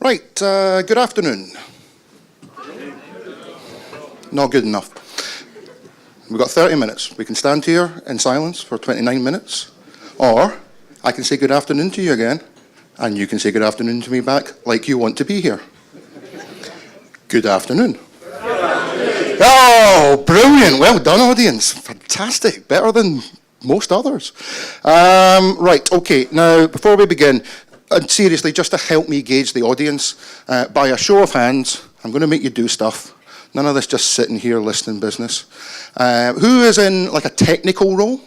Right, good afternoon. Not good enough. We've got 30 minutes. We can stand here in silence for 29 minutes, or I can say good afternoon to you again, and you can say good afternoon to me back like you want to be here. Good afternoon. Oh, brilliant. Well done, audience. Fantastic. Better than most others. Right, okay. Now, before we begin, seriously, just to help me gauge the audience, by a show of hands, I'm going to make you do stuff. None of this just sitting here listening business. Who is in like a technical role?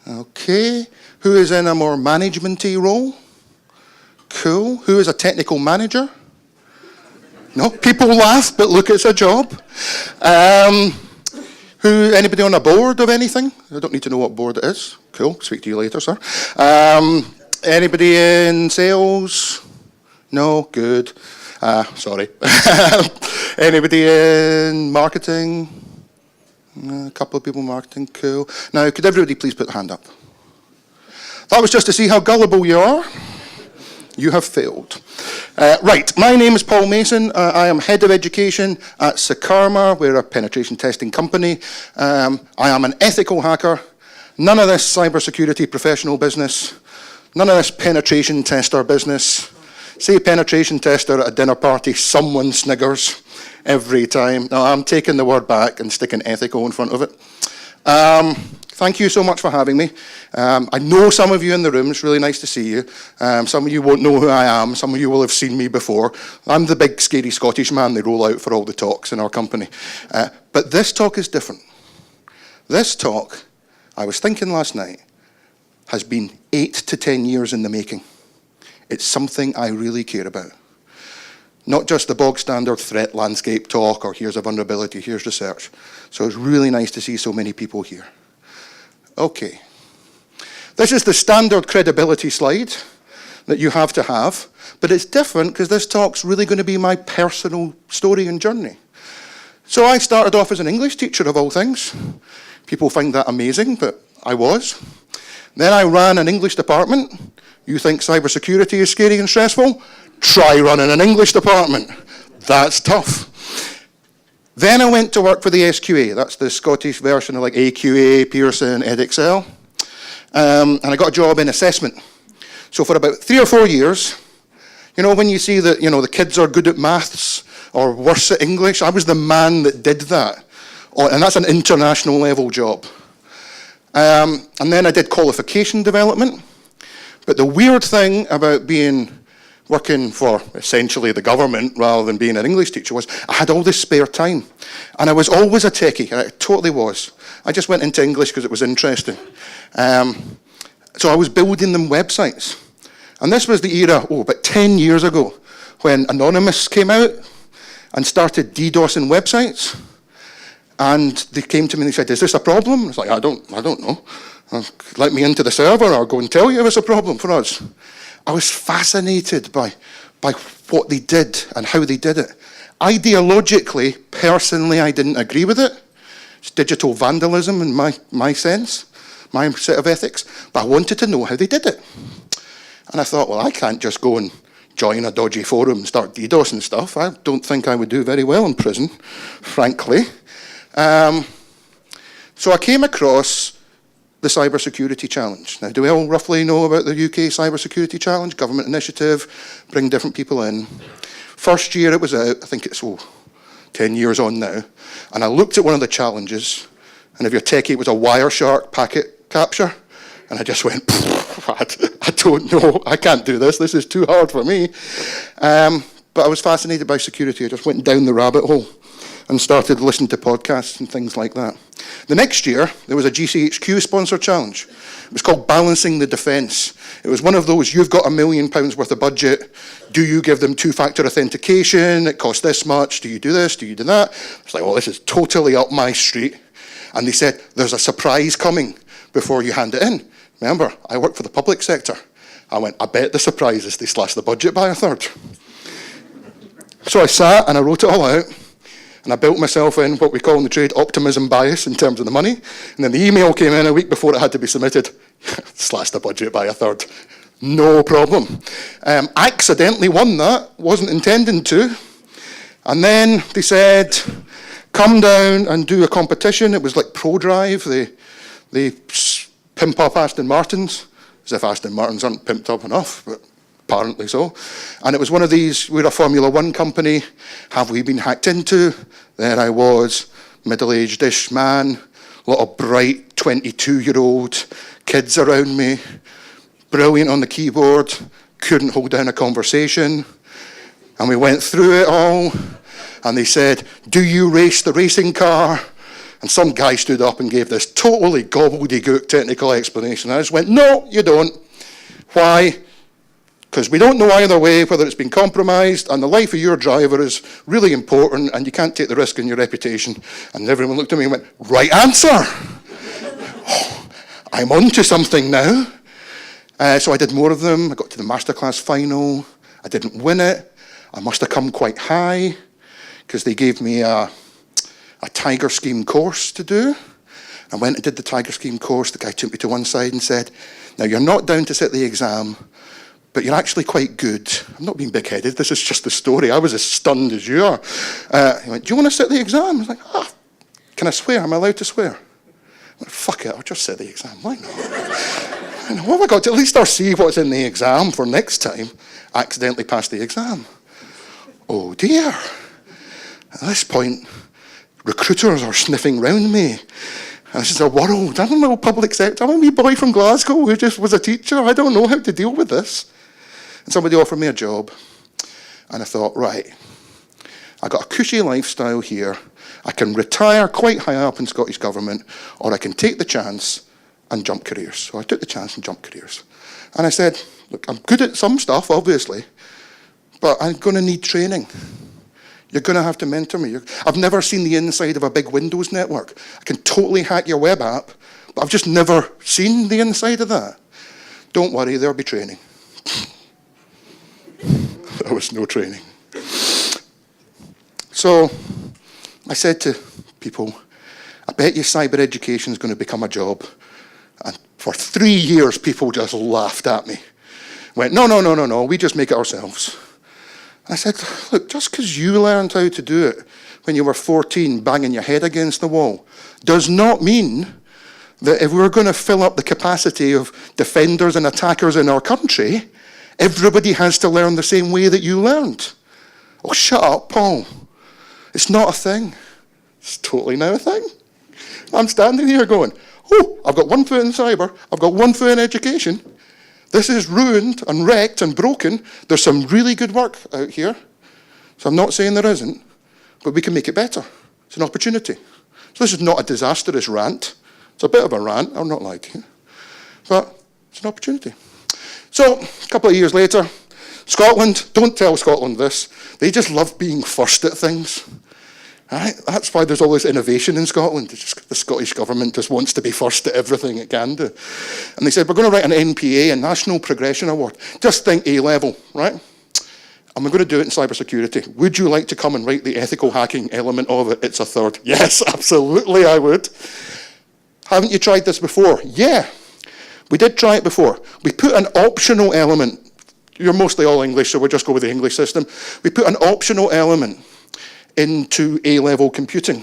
Okay. Who is in a more management-y role? Cool. Who is a technical manager? No, people laugh, but look, it's a job. Anybody on a board of anything? I don't need to know what board it is. Cool, speak to you later, sir. Anybody in sales? No, good. Sorry. Anybody in marketing? A couple of people in marketing, cool. Now, could everybody please put their hand up? That was just to see how gullible you are. You have failed. Right, my name is Paul Mason. I am Head of Education at Sycarma. We're a penetration testing company. I am an ethical hacker. None of this cybersecurity professional business. None of this penetration tester business. Say penetration tester at a dinner party, someone sniggers every time. No, I'm taking the word back and sticking ethical in front of it. Thank you so much for having me. I know some of you in the room. It's really nice to see you. Some of you won't know who I am. Some of you will have seen me before. I'm the big, scary Scottish man they roll out for all the talks in our company. But this talk is different. This talk, I was thinking last night, has been 8 to 10 years in the making. It's something I really care about. Not just the bog standard threat landscape talk, or here's a vulnerability, here's research. So it's really nice to see so many people here. Okay. This is the standard credibility slide that you have to have, but it's different because this talk's really going to be my personal story and journey. So I started off as an English teacher of all things. People find that amazing, but I was. Then I ran an English department. You think cybersecurity is scary and stressful? Try running an English department. That's tough. Then I went to work for the SQA. That's the Scottish version of like AQA, Pearson, Edexcel. And I got a job in assessment. So for about 3 or 4 years, you know, when you see that, you know, the kids are good at maths or worse at English, I was the man that did that. And that's an international level job. And then I did qualification development. But the weird thing about working for essentially the government rather than being an English teacher was I had all this spare time. And I was always a techie, I totally was. I just went into English because it was interesting. So I was building them websites. And this was the era, about 10 years ago, when Anonymous came out and started DDoSing websites. And they came to me and they said, is this a problem? I was like, I don't know. Let me into the server, I'll go and tell you if it's a problem for us. I was fascinated by what they did and how they did it. Ideologically, personally, I didn't agree with it. It's digital vandalism in my sense, my set of ethics. But I wanted to know how they did it. And I thought, well, I can't just go and join a dodgy forum and start DDoSing stuff. I don't think I would do very well in prison, frankly. So I came across the Cybersecurity Challenge. Now, do we all roughly know about the UK Cybersecurity Challenge? Government initiative, bring different people in. First year it was out, I think it's 10 years on now, and I looked at one of the challenges, and if you're techie, it was a Wireshark packet capture, and I just went, I don't know, I can't do this is too hard for me. But I was fascinated by security. I just went down the rabbit hole and started listening to podcasts and things like that. The next year, there was a GCHQ sponsored challenge. It was called Balancing the Defence. It was one of those, you've got £1 million worth of budget. Do you give them two-factor authentication? It costs this much. Do you do this? Do you do that? It's like, well, this is totally up my street. And they said, there's a surprise coming before you hand it in. Remember, I work for the public sector. I went, I bet the surprise is they slashed the budget by a third. So I sat and I wrote it all out. And I built myself in what we call in the trade optimism bias in terms of the money. And then the email came in a week before it had to be submitted. Slashed the budget by a third. No problem. Accidentally won that, wasn't intending to. And then they said, come down and do a competition. It was like ProDrive. They pimp up Aston Martins, as if Aston Martins aren't pimped up enough, but apparently so. And it was one of these, we're a Formula One company. Have we been hacked into? There I was, middle-aged-ish man, a lot of bright 22-year-old kids around me, brilliant on the keyboard, couldn't hold down a conversation. And we went through it all, and they said, do you race the racing car? And some guy stood up and gave this totally gobbledygook technical explanation. I just went, no, you don't. Why? Because we don't know either way whether it's been compromised, and the life of your driver is really important, and you can't take the risk in your reputation. And everyone looked at me and went, right answer. Oh, I'm on to something now. So I did more of them. I got to the masterclass final. I didn't win it. I must have come quite high, because they gave me a Tiger Scheme course to do. I went and did the Tiger Scheme course. The guy took me to one side and said, now you're not down to sit the exam, but you're actually quite good. I'm not being big-headed, this is just the story. I was as stunned as you are. He went, do you want to sit the exam? I was like, can I swear? Am I allowed to swear? I went, fuck it, I'll just sit the exam, why not? What have I got to? At least I'll see what's in the exam for next time. I accidentally passed the exam. Oh dear. At this point, recruiters are sniffing round me. This is a world. I'm a public sector. I'm a wee boy from Glasgow who just was a teacher. I don't know how to deal with this. And somebody offered me a job. And I thought, right, I got a cushy lifestyle here. I can retire quite high up in Scottish Government, or I can take the chance and jump careers. So I took the chance and jumped careers. And I said, look, I'm good at some stuff, obviously, but I'm going to need training. You're going to have to mentor me. I've never seen the inside of a big Windows network. I can totally hack your web app, but I've just never seen the inside of that. Don't worry, there'll be training. There was no training. So I said to people, I bet you cyber education is going to become a job. And for 3 years, people just laughed at me. Went, no, we just make it ourselves. I said, look, just because you learned how to do it when you were 14, banging your head against the wall, does not mean that if we're going to fill up the capacity of defenders and attackers in our country, everybody has to learn the same way that you learned. Oh, shut up, Paul. It's not a thing. It's totally now a thing. I'm standing here going, oh, I've got 1 foot in cyber, I've got 1 foot in education. This is ruined and wrecked and broken. There's some really good work out here. So I'm not saying there isn't, but we can make it better. It's an opportunity. So this is not a disastrous rant. It's a bit of a rant, I'll not lie to you. But it's an opportunity. So a couple of years later, Scotland, don't tell Scotland this, they just love being first at things. Right? That's why there's all this innovation in Scotland. It's just the Scottish Government just wants to be first at everything it can do. And they said, we're going to write an NPA, a National Progression Award. Just think A-level, right? And we're going to do it in cybersecurity. Would you like to come and write the ethical hacking element of it? It's a third. Yes, absolutely I would. Haven't you tried this before? Yeah, we did try it before. We put an optional element. You're mostly all English, so we'll just go with the English system. We put an optional element into A-level computing,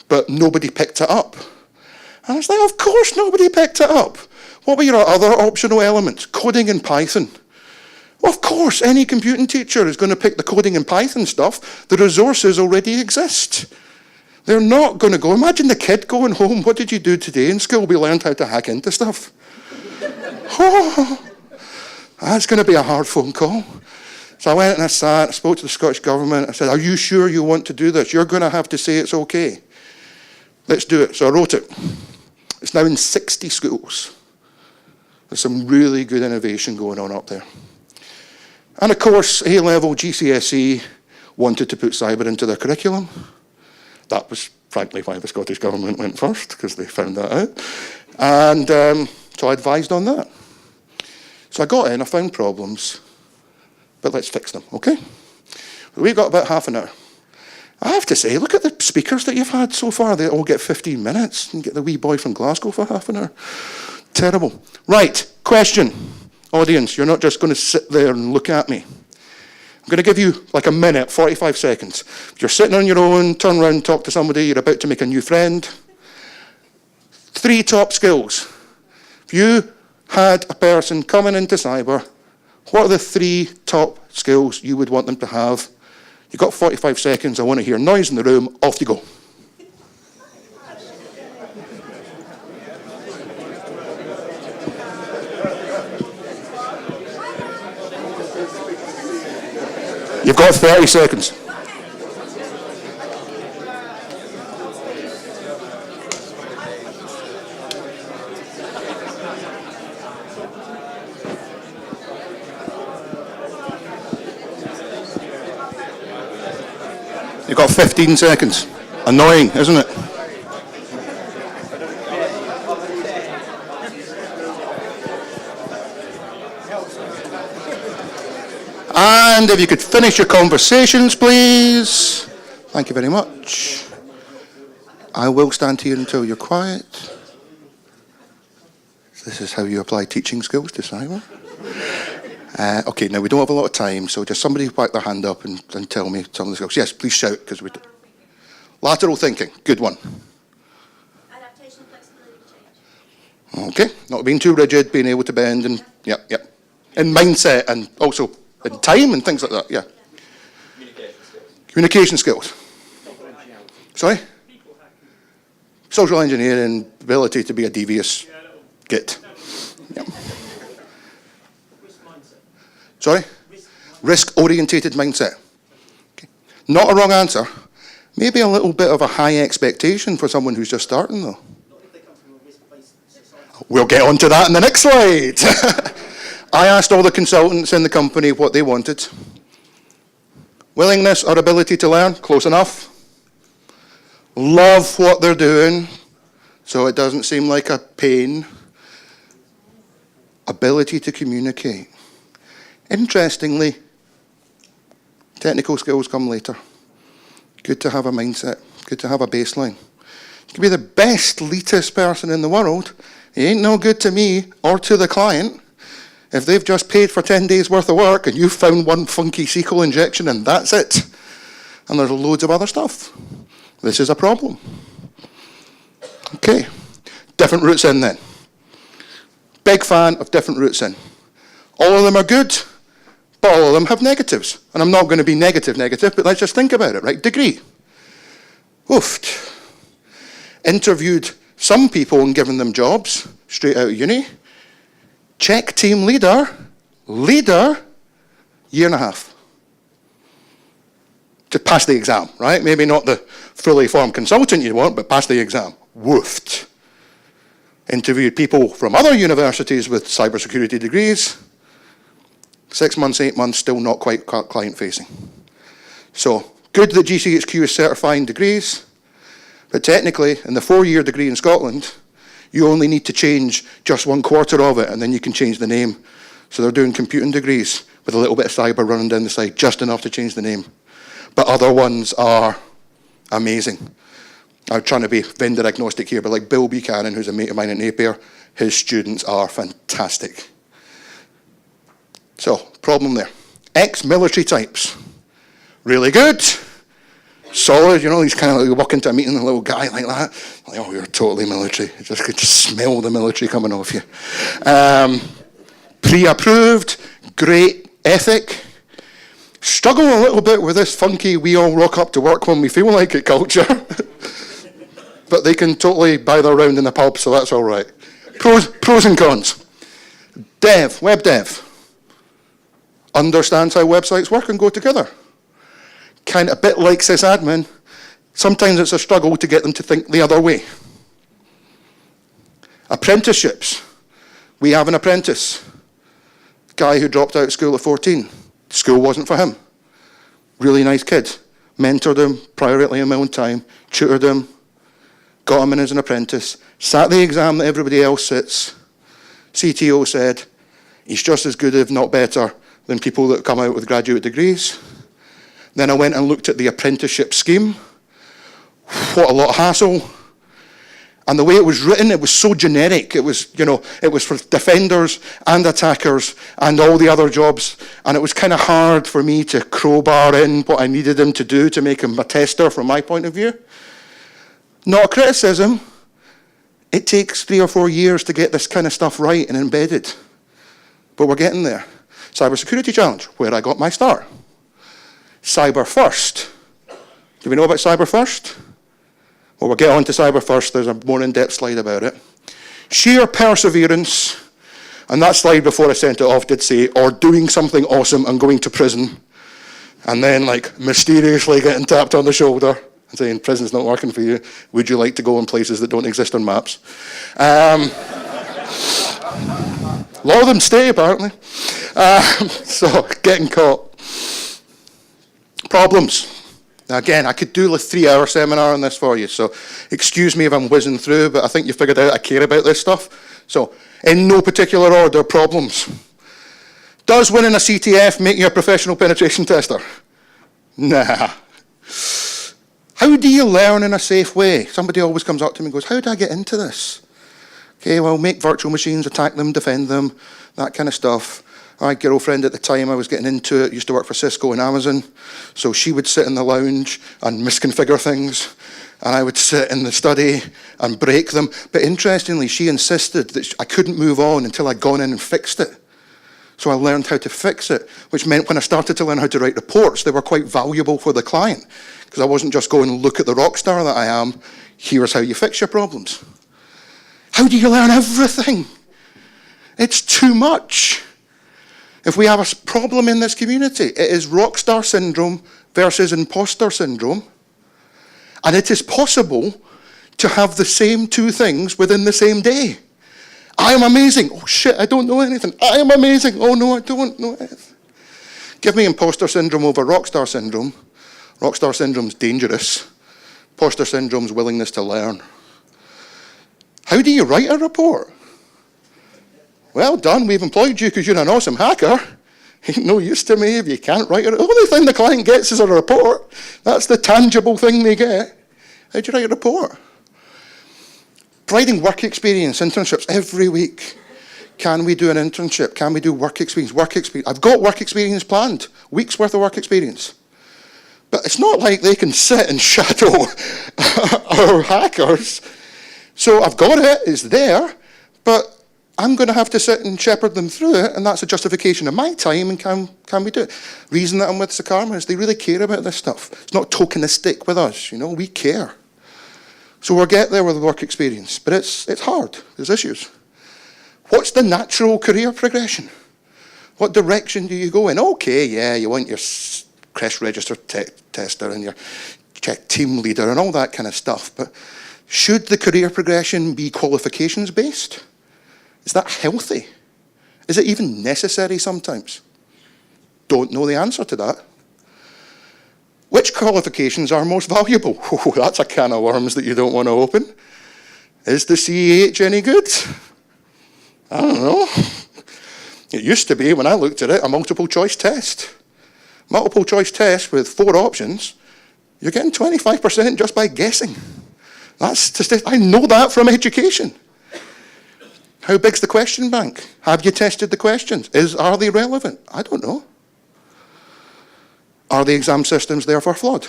but nobody picked it up. And I was like, of course nobody picked it up. What were your other optional elements? Coding in Python. Well, of course, any computing teacher is going to pick the coding in Python stuff. The resources already exist. They're not going to go, imagine the kid going home, what did you do today in school? We learned how to hack into stuff. Oh, that's going to be a hard phone call. So I went and I sat, I spoke to the Scottish Government. I said, are you sure you want to do this? You're going to have to say it's okay. Let's do it. So I wrote it. It's now in 60 schools. There's some really good innovation going on up there. And of course, A-level GCSE wanted to put cyber into their curriculum. That was frankly why the Scottish Government went first, because they found that out. And so I advised on that. So I got in, I found problems. But let's fix them, okay? We've got about half an hour. I have to say, look at the speakers that you've had so far. They all get 15 minutes and get the wee boy from Glasgow for half an hour. Terrible. Right, question. Audience, you're not just going to sit there and look at me. I'm going to give you like a minute, 45 seconds. If you're sitting on your own, turn around, talk to somebody, you're about to make a new friend. 3 top skills. If you had a person coming into cyber, what are the 3 top skills you would want them to have? You've got 45 seconds. I want to hear noise in the room. Off you go. You've got 30 seconds. You've got 15 seconds. Annoying, isn't it? And if you could finish your conversations, please. Thank you very much. I will stand here until you're quiet. This is how you apply teaching skills to cyber. Okay, now we don't have a lot of time, so just somebody whack their hand up and tell me some of the skills. Yes, please shout, because we... Lateral thinking, good one. Adaptation, flexibility, change. Okay, not being too rigid, being able to bend, and yep. And mindset, and also in time and things like that, yeah. Communication skills. Sorry? Social engineering, ability to be a devious git. Yep. Sorry? Risk-orientated mindset. Okay. Not a wrong answer. Maybe a little bit of a high expectation for someone who's just starting, though. We'll get on to that in the next slide. I asked all the consultants in the company what they wanted. Willingness or ability to learn, close enough. Love what they're doing, so it doesn't seem like a pain. Ability to communicate. Interestingly, technical skills come later. Good to have a mindset, good to have a baseline. You can be the best elitist person in the world. It ain't no good to me or to the client if they've just paid for 10 days worth of work and you've found one funky SQL injection and that's it. And there's loads of other stuff. This is a problem. Okay, different routes in then. Big fan of different routes in. All of them are good, but all of them have negatives. And I'm not going to be negative, but let's just think about it, right? Degree. Oofed. Interviewed some people and given them jobs straight out of uni. Check team leader, year and a half. To pass the exam, right? Maybe not the fully formed consultant you want, but pass the exam. Woofed. Interviewed people from other universities with cybersecurity degrees. 6 months, 8 months, still not quite client-facing. So, good that GCHQ is certifying degrees, but technically, in the 4-year degree in Scotland, you only need to change just 1/4 of it, and then you can change the name. So they're doing computing degrees with a little bit of cyber running down the side, just enough to change the name. But other ones are amazing. I'm trying to be vendor agnostic here, but like Bill Buchanan, who's a mate of mine at Napier, his students are fantastic. So, problem there. Ex-military types. Really good. Solid, you know, he's kind of like, you walk into a meeting, a little guy like that. Like, oh, you're totally military. You just could smell the military coming off you. Pre-approved, great ethic. Struggle a little bit with this funky, we all rock up to work when we feel like it culture. But they can totally buy their round in the pub, so that's all right. Pros and cons. Web dev. Understands how websites work and go together. Kind of a bit like sysadmin, sometimes it's a struggle to get them to think the other way. Apprenticeships. We have an apprentice. Guy who dropped out of school at 14. School wasn't for him. Really nice kid. Mentored him privately in my own time, tutored him, got him in as an apprentice, sat the exam that everybody else sits. CTO said, he's just as good, if not better, than people that come out with graduate degrees. Then I went and looked at the apprenticeship scheme. What a lot of hassle. And the way it was written, it was so generic. It was, it was for defenders and attackers and all the other jobs. And it was kind of hard for me to crowbar in what I needed him to do to make him a tester from my point of view. Not a criticism. It takes 3 or 4 years to get this kind of stuff right and embedded. But we're getting there. Cybersecurity challenge, where I got my start. CyberFirst. Do we know about CyberFirst? Well, we'll get on to CyberFirst. There's a more in-depth slide about it. Sheer perseverance, and that slide before I sent it off did say, or doing something awesome and going to prison, and then like mysteriously getting tapped on the shoulder and saying, prison's not working for you. Would you like to go in places that don't exist on maps? A lot of them stay, apparently. So, getting caught. Problems. Now, again, I could do a 3-hour seminar on this for you, so excuse me if I'm whizzing through, but I think you figured out I care about this stuff. So, in no particular order, problems. Does winning a CTF make you a professional penetration tester? Nah. How do you learn in a safe way? Somebody always comes up to me and goes, how do I get into this? Okay, well, make virtual machines, attack them, defend them, that kind of stuff. My girlfriend at the time I was getting into it used to work for Cisco and Amazon, so she would sit in the lounge and misconfigure things, and I would sit in the study and break them. But interestingly, she insisted that I couldn't move on until I'd gone in and fixed it. So I learned how to fix it, which meant when I started to learn how to write reports, they were quite valuable for the client, because I wasn't just going, look at the rock star that I am, here's how you fix your problems. How do you learn everything? It's too much. If we have a problem in this community, it is rockstar syndrome versus imposter syndrome. And it is possible to have the same two things within the same day. I am amazing. Oh shit, I don't know anything. I am amazing. Oh no, I don't know anything. Give me imposter syndrome over rockstar syndrome. Rockstar syndrome's dangerous. Imposter syndrome's willingness to learn. How do you write a report? Well done, we've employed you because you're an awesome hacker. Ain't no use to me if you can't write it. The only thing the client gets is a report. That's the tangible thing they get. How do you write a report? Providing work experience, internships every week. Can we do an internship? Can we do work experience? Work experience. I've got work experience planned. Weeks worth of work experience. But it's not like they can sit and shadow our hackers. So I've got it, it's there, but I'm going to have to sit and shepherd them through it, and that's a justification of my time, and can we do it? Reason that I'm with Sakarma is they really care about this stuff. It's not tokenistic with us, we care. So we'll get there with the work experience, but it's hard, there's issues. What's the natural career progression? What direction do you go in? Okay, yeah, you want your CREST registered tester and your check team leader and all that kind of stuff, but should the career progression be qualifications based? Is that healthy? Is it even necessary sometimes? Don't know the answer to that. Which qualifications are most valuable? Oh, that's a can of worms that you don't want to open. Is the CEH any good? I don't know. It used to be, when I looked at it, a multiple choice test. Multiple choice test with 4 options, you're getting 25% just by guessing. That's just, I know that from education. How big's the question bank? Have you tested the questions? Are they relevant? I don't know. Are the exam systems therefore flawed?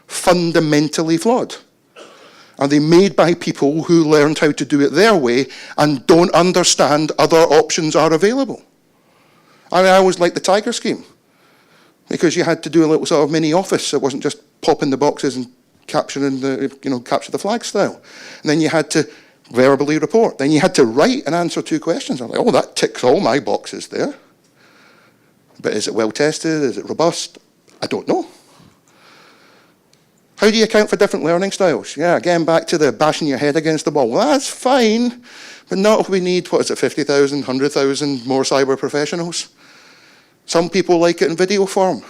Fundamentally flawed? Are they made by people who learned how to do it their way and don't understand other options are available? I always liked the Tiger scheme because you had to do a little sort of mini office. It wasn't just popping the boxes and capturing the, capture the flag style. And then you had to verbally report. Then you had to write and answer 2 questions. I'm like, oh, that ticks all my boxes there. But is it well tested? Is it robust? I don't know. How do you account for different learning styles? Yeah, again, back to the bashing your head against the wall. Well, that's fine, but not if we need, 50,000, 100,000 more cyber professionals. Some people like it in video form.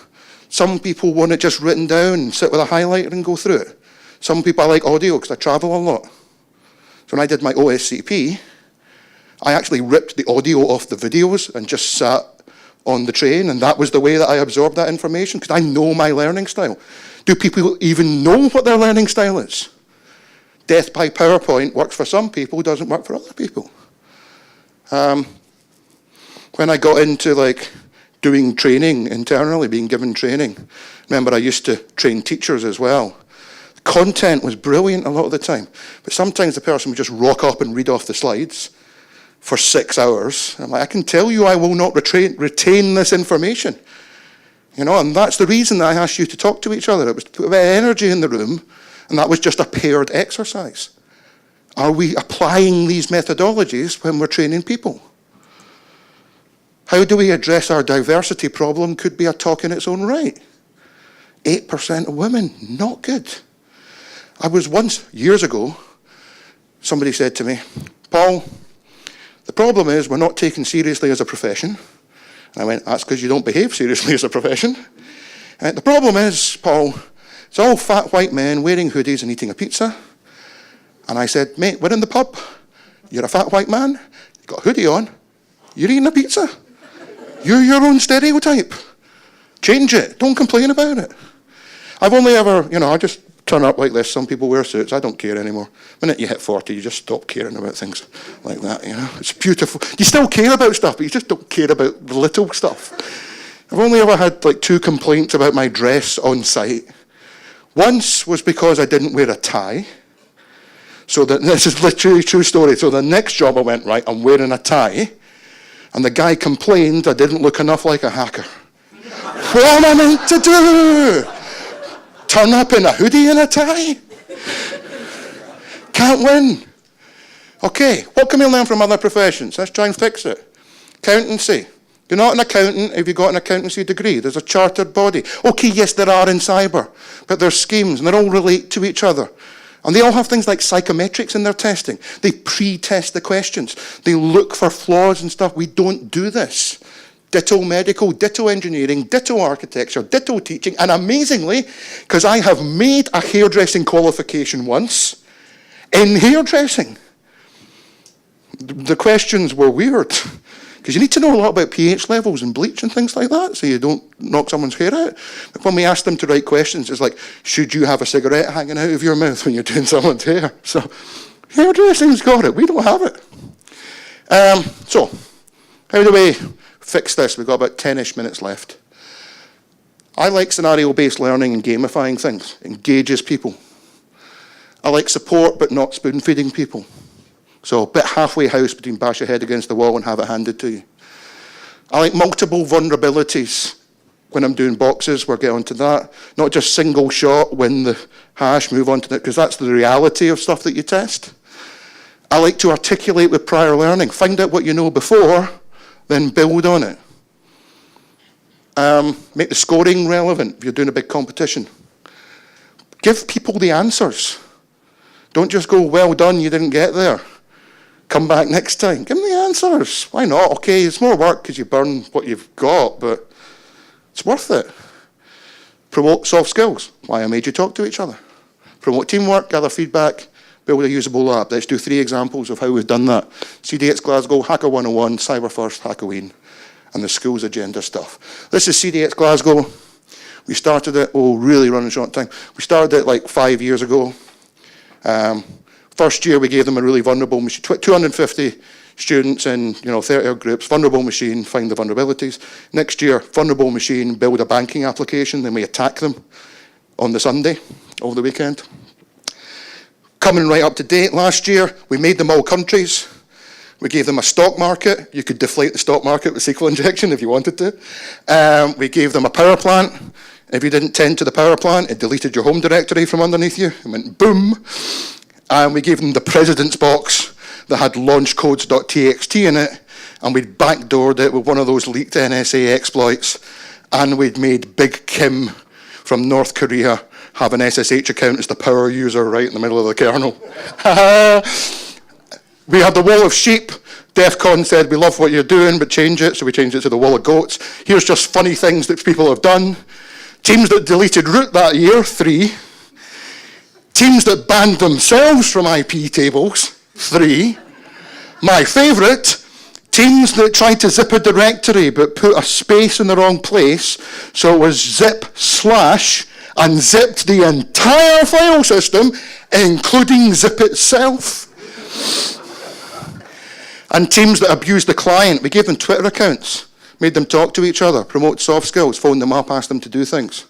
Some people want it just written down and sit with a highlighter and go through it. Some people, I like audio because I travel a lot. So when I did my OSCP, I actually ripped the audio off the videos and just sat on the train, and that was the way that I absorbed that information, because I know my learning style. Do people even know what their learning style is? Death by PowerPoint works for some people, doesn't work for other people. When I got into doing training internally, being given training, remember I used to train teachers as well. Content was brilliant a lot of the time, but sometimes the person would just rock up and read off the slides for 6 hours. I'm like, I can tell you I will not retain this information. And that's the reason that I asked you to talk to each other. It was to put a bit of energy in the room, and that was just a paired exercise. Are we applying these methodologies when we're training people? How do we address our diversity problem could be a talk in its own right. 8% of women, not good. I was once, years ago, somebody said to me, Paul, the problem is we're not taken seriously as a profession. And I went, that's because you don't behave seriously as a profession. The problem is, Paul, it's all fat white men wearing hoodies and eating a pizza. And I said, mate, we're in the pub. You're a fat white man. You've got a hoodie on. You're eating a pizza. You're your own stereotype. Change it. Don't complain about it. I've only ever, I just turn up like this. Some people wear suits. I don't care anymore. The minute you hit 40, you just stop caring about things like that, It's beautiful. You still care about stuff, but you just don't care about the little stuff. I've only ever had 2 complaints about my dress on site. Once was because I didn't wear a tie. So this is literally a true story. So the next job I went, right, I'm wearing a tie. And the guy complained I didn't look enough like a hacker. What am I meant to do? Turn up in a hoodie and a tie? Can't win. Okay, what can we learn from other professions? Let's try and fix it. Accountancy. You're not an accountant if you've got an accountancy degree. There's a chartered body. Okay, yes, there are in cyber, but there's schemes and they all relate to each other. And they all have things like psychometrics in their testing. They pre-test the questions. They look for flaws and stuff. We don't do this. Ditto medical, ditto engineering, ditto architecture, ditto teaching. And amazingly, because I have made a hairdressing qualification once, in hairdressing, the questions were weird. Because you need to know a lot about pH levels and bleach and things like that, so you don't knock someone's hair out. But when we ask them to write questions, it's like, should you have a cigarette hanging out of your mouth when you're doing someone's hair? So, hairdressing's got it. We don't have it. So, how do we fix this? We've got about 10-ish minutes left. I like scenario-based learning and gamifying things. It engages people. I like support, but not spoon-feeding people. So a bit halfway house between bash your head against the wall and have it handed to you. I like multiple vulnerabilities. When I'm doing boxes, we'll get onto that. Not just single shot, win the hash, move on to that, because that's the reality of stuff that you test. I like to articulate with prior learning. Find out what you know before, then build on it. Make the scoring relevant if you're doing a big competition. Give people the answers. Don't just go, well done, you didn't get there. Come back next time. Give them the answers. Why not? Okay, it's more work because you burn what you've got, but it's worth it. Promote soft skills. Why I made you talk to each other. Promote teamwork, gather feedback, build a usable lab. Let's do 3 examples of how we've done that. CDX Glasgow, Hacker 101, CyberFirst, Halloween, and the school's agenda stuff. This is CDX Glasgow. We started it, really running short on time. We started it like 5 years ago. First year we gave them a really vulnerable machine, 250 students in 30 groups, vulnerable machine, find the vulnerabilities. Next year, vulnerable machine, build a banking application, then we attack them on the Sunday, over the weekend. Coming right up to date, last year we made them all countries. We gave them a stock market. You could deflate the stock market with SQL injection if you wanted to. We gave them a power plant. If you didn't tend to the power plant, it deleted your home directory from underneath you. It went boom. And we gave them the president's box that had launchcodes.txt in it, and we'd backdoored it with one of those leaked NSA exploits, and we'd made Big Kim from North Korea have an SSH account as the power user right in the middle of the kernel. We had the wall of sheep. DEF CON said, we love what you're doing, but change it, so we changed it to the wall of goats. Here's just funny things that people have done. Teams that deleted root that year, 3. Teams that banned themselves from IP tables, 3. My favourite, teams that tried to zip a directory but put a space in the wrong place, so it was zip/, and zipped the entire file system, including Zip itself. And teams that abused the client, we gave them Twitter accounts, made them talk to each other, promote soft skills, phone them up, ask them to do things.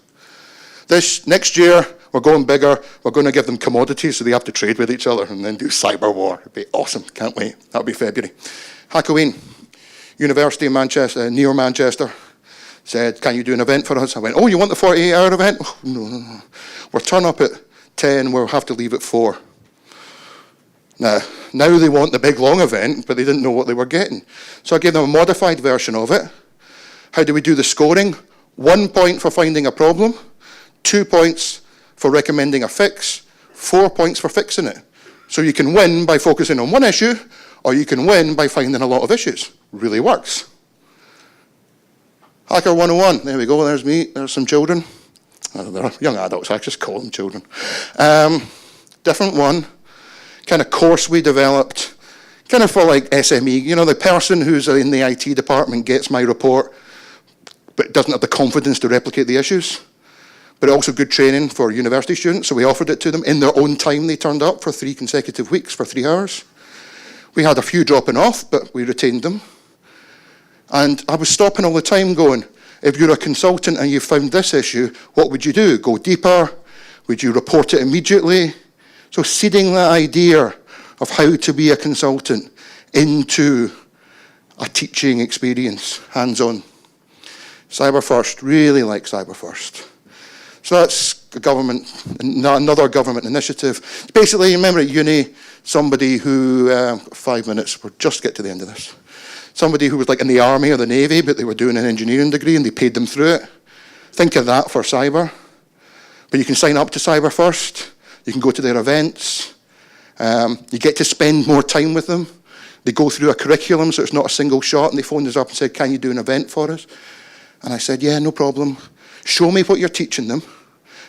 Next year, we're going bigger. We're going to give them commodities so they have to trade with each other and then do cyber war. It'd be awesome. Can't wait. That'll be February. Halloween, University of Manchester, near Manchester, said, can you do an event for us? I went, oh, you want the 48-hour event? Oh, no. We'll turn up at 10. We'll have to leave at 4. Now they want the big, long event, but they didn't know what they were getting. So I gave them a modified version of it. How do we do the scoring? 1 point for finding a problem, 2 points for recommending a fix, 4 points for fixing it. So you can win by focusing on one issue, or you can win by finding a lot of issues. Really works. Hacker 101, there we go, there's me, there's some children. They're young adults, I just call them children. Different one, kind of course we developed, kind of for like SME. You know, the person who's in the IT department gets my report, but doesn't have the confidence to replicate the issues. But also good training for university students, so we offered it to them. In their own time, they turned up for 3 consecutive weeks for 3 hours. We had a few dropping off, but we retained them. And I was stopping all the time going, if you're a consultant and you found this issue, what would you do? Go deeper? Would you report it immediately? So seeding that idea of how to be a consultant into a teaching experience, hands-on. CyberFirst, really like CyberFirst. So that's another government initiative. Basically, remember at uni, somebody who, 5 minutes, we'll just get to the end of this. Somebody who was like in the army or the navy, but they were doing an engineering degree and they paid them through it. Think of that for cyber. But you can sign up to CyberFirst. You can go to their events. You get to spend more time with them. They go through a curriculum, so it's not a single shot, and they phoned us up and said, can you do an event for us? And I said, yeah, no problem. Show me what you're teaching them.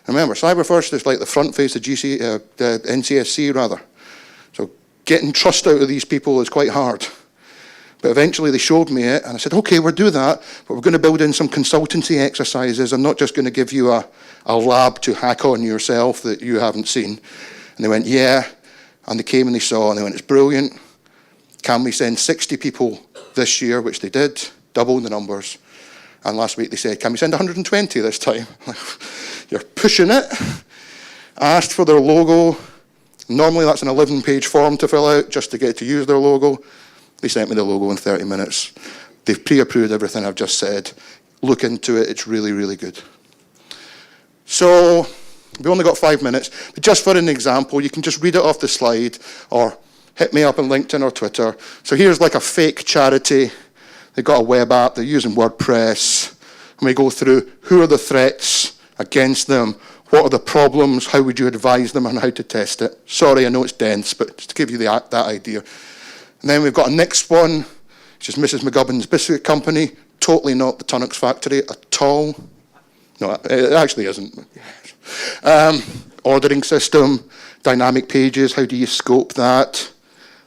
Remember, CyberFirst is like the front face of the NCSC, rather. So getting trust out of these people is quite hard. But eventually they showed me it, and I said, okay, we'll do that, but we're going to build in some consultancy exercises. I'm not just going to give you a lab to hack on yourself that you haven't seen. And they went, yeah. And they came and they saw, and they went, it's brilliant. Can we send 60 people this year, which they did, double the numbers. And last week they said, can we send 120 this time? You're pushing it. I asked for their logo. Normally that's an 11-page form to fill out just to get to use their logo. They sent me the logo in 30 minutes. They've pre-approved everything I've just said. Look into it, it's really, really good. So, we only got 5 minutes, but just for an example, you can just read it off the slide or hit me up on LinkedIn or Twitter. So here's like a fake charity. They've got a web app, they're using WordPress, and we go through who are the threats against them, what are the problems, how would you advise them on how to test it. Sorry, I know it's dense, but just to give you that idea. And then we've got a next one, which is Mrs. McGubbin's Biscuit Company, totally not the Tunnocks factory at all. No, it actually isn't. Ordering system, dynamic pages, how do you scope that?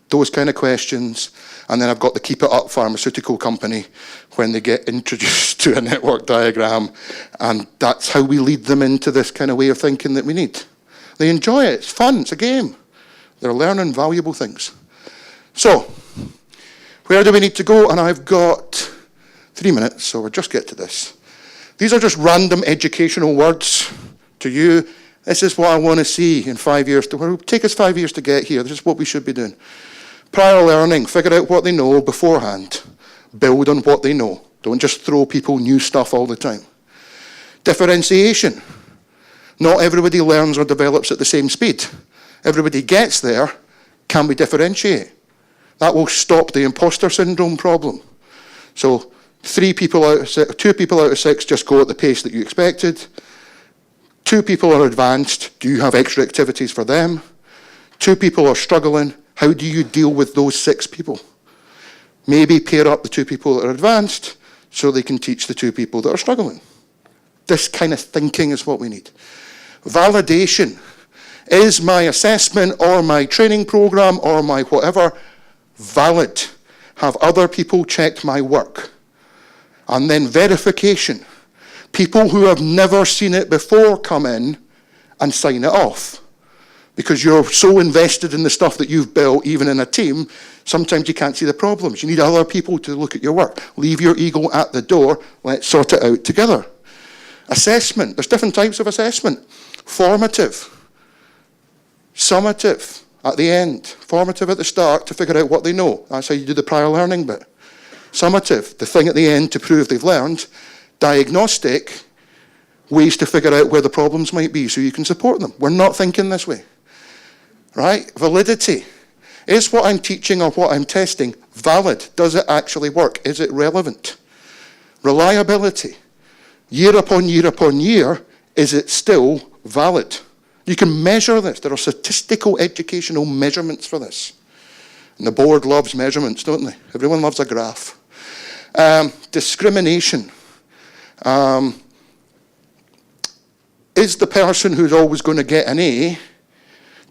Those kind of questions. And then I've got the Keep It Up pharmaceutical company when they get introduced to a network diagram. And that's how we lead them into this kind of way of thinking that we need. They enjoy it. It's fun. It's a game. They're learning valuable things. So, where do we need to go? And I've got 3 minutes, so we'll just get to this. These are just random educational words to you. This is what I want to see in 5 years. It'll take us 5 years to get here. This is what we should be doing. Prior learning, figure out what they know beforehand. Build on what they know. Don't just throw people new stuff all the time. Differentiation. Not everybody learns or develops at the same speed. Everybody gets there. Can we differentiate? That will stop the imposter syndrome problem. So 2 people out of 6 just go at the pace that you expected. 2 people are advanced. Do you have extra activities for them? 2 people are struggling. How do you deal with those 6 people? Maybe pair up the 2 people that are advanced so they can teach the 2 people that are struggling. This kind of thinking is what we need. Validation. Is my assessment or my training program or my whatever valid? Have other people checked my work? And then verification. People who have never seen it before come in and sign it off. Because you're so invested in the stuff that you've built, even in a team, sometimes you can't see the problems. You need other people to look at your work. Leave your ego at the door. Let's sort it out together. Assessment. There's different types of assessment. Formative. Summative at the end. Formative at the start to figure out what they know. That's how you do the prior learning bit. Summative, the thing at the end to prove they've learned. Diagnostic, ways to figure out where the problems might be so you can support them. We're not thinking this way. Right? Validity. Is what I'm teaching or what I'm testing valid? Does it actually work? Is it relevant? Reliability. Year upon year upon year, is it still valid? You can measure this. There are statistical educational measurements for this. And the board loves measurements, don't they? Everyone loves a graph. Discrimination. Is the person who's always going to get an A,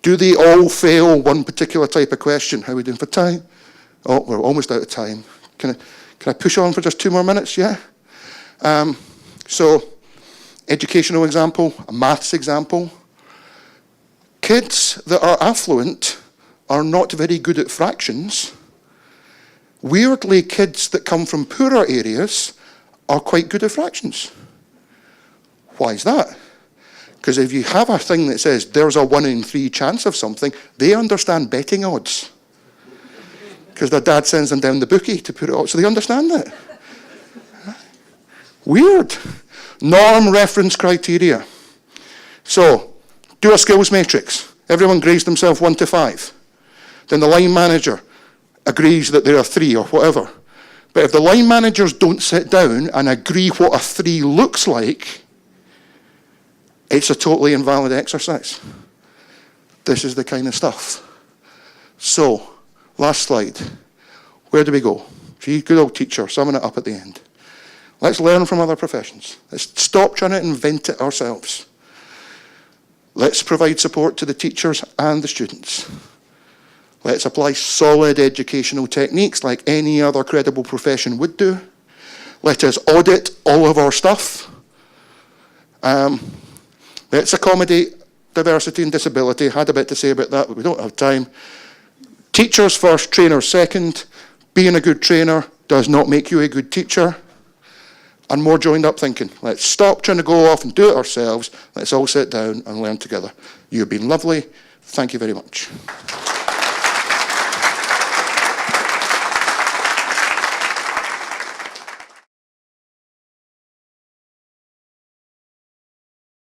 do they all fail one particular type of question? How are we doing for time? Oh, we're almost out of time. Can I push on for just 2 more minutes? Yeah? So, educational example, a maths example. Kids that are affluent are not very good at fractions. Weirdly, kids that come from poorer areas are quite good at fractions. Why is that? Because if you have a thing that says there's a 1 in 3 chance of something, they understand betting odds. Because their dad sends them down the bookie to put it up, so they understand it. Weird. Norm reference criteria. So, do a skills matrix. Everyone grades themselves 1 to 5. Then the line manager agrees that there are 3 or whatever. But if the line managers don't sit down and agree what a 3 looks like, it's a totally invalid exercise. This is the kind of stuff. So, last slide. Where do we go? See, good old teacher, summing it up at the end. Let's learn from other professions. Let's stop trying to invent it ourselves. Let's provide support to the teachers and the students. Let's apply solid educational techniques like any other credible profession would do. Let us audit all of our stuff. Let's accommodate diversity and disability. Had a bit to say about that, but we don't have time. Teachers first, trainers second. Being a good trainer does not make you a good teacher. And more joined up thinking. Let's stop trying to go off and do it ourselves. Let's all sit down and learn together. You've been lovely. Thank you very much.